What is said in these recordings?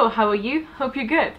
Hello, how are you? Hope you're good.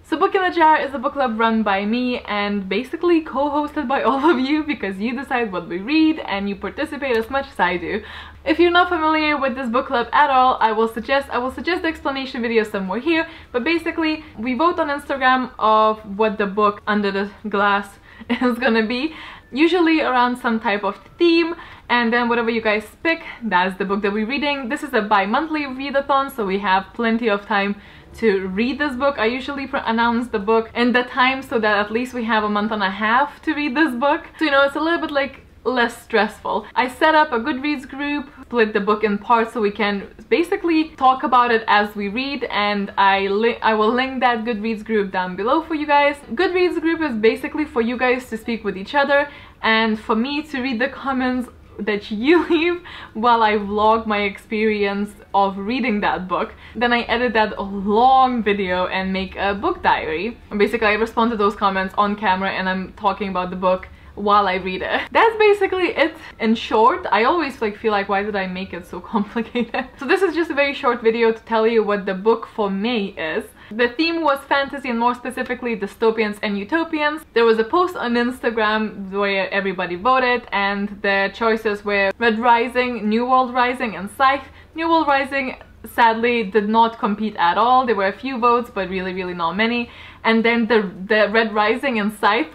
So Book in the Jar is a book club run by me and basically co-hosted by all of you because you decide what we read and you participate as much as I do. If you're not familiar with this book club at all, I will suggest the explanation video somewhere here, but basically we vote on Instagram of what the book under the glass is gonna be, usually around some type of theme, and then whatever you guys pick, that's the book that we're reading. This is a bi-monthly readathon, so we have plenty of time to read this book. I usually announce the book in the time so that at least we have a month and a half to read this book. So you know, it's a little bit like less stressful. I set up a Goodreads group, split the book in parts so we can basically talk about it as we read, and I will link that Goodreads group down below for you guys. Goodreads group is basically for you guys to speak with each other and for me to read the comments that you leave while I vlog my experience of reading that book. Then I edit that long video and make a book diary. And basically I respond to those comments on camera and I'm talking about the book while I read it. That's basically it in short. I always feel like, why did I make it so complicated? So this is just a very short video to tell you what the book for May is. The theme was fantasy and more specifically dystopians and utopians. There was a post on Instagram where everybody voted and the choices were Red Rising, New World Rising and Scythe. New World Rising sadly did not compete at all. There were a few votes but really not many. And then the Red Rising and Scythe,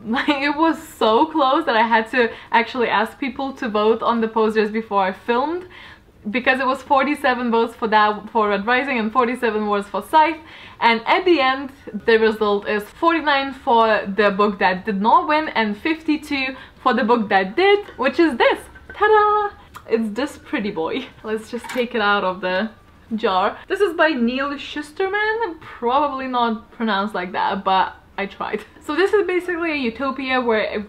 like, it was so close that I had to actually ask people to vote on the posters before I filmed, because it was 47 votes for Red Rising and 47 votes for Scythe, and at the end the result is 49 for the book that did not win and 52 for the book that did, which is this. Ta-da! It's this pretty boy. Let's just take it out of the jar. This is by Neil Shusterman, probably not pronounced like that, but I tried. So this is basically a utopia where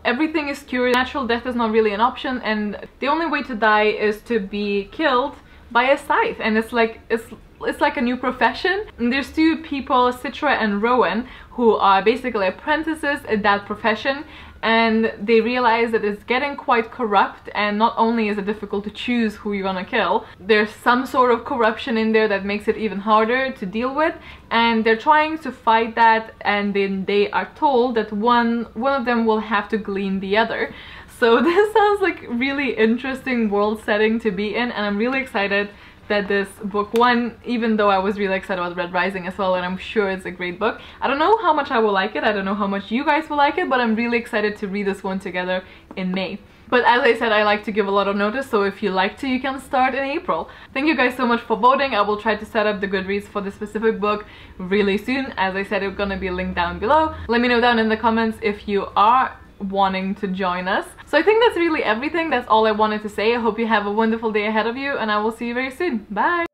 everything is cured, natural death is not really an option, and the only way to die is to be killed by a scythe. And it's like a new profession. And there's two people, Citra and Rowan, who are basically apprentices in that profession, and they realize that it's getting quite corrupt, and not only is it difficult to choose who you're gonna kill, there's some sort of corruption in there that makes it even harder to deal with, and they're trying to fight that, and then they are told that one of them will have to glean the other. So this sounds like really interesting world setting to be in, and I'm really excited that this book won, even though I was really excited about Red Rising as well, and I'm sure it's a great book. I don't know how much I will like it, I don't know how much you guys will like it, but I'm really excited to read this one together in May. But as I said, I like to give a lot of notice, so if you like to, you can start in April. Thank you guys so much for voting. I will try to set up the Goodreads for this specific book really soon. As I said, it's gonna be linked down below. Let me know down in the comments if you are wanting to join us. So I think that's really everything. That's all I wanted to say. I hope you have a wonderful day ahead of you, and I will see you very soon. Bye!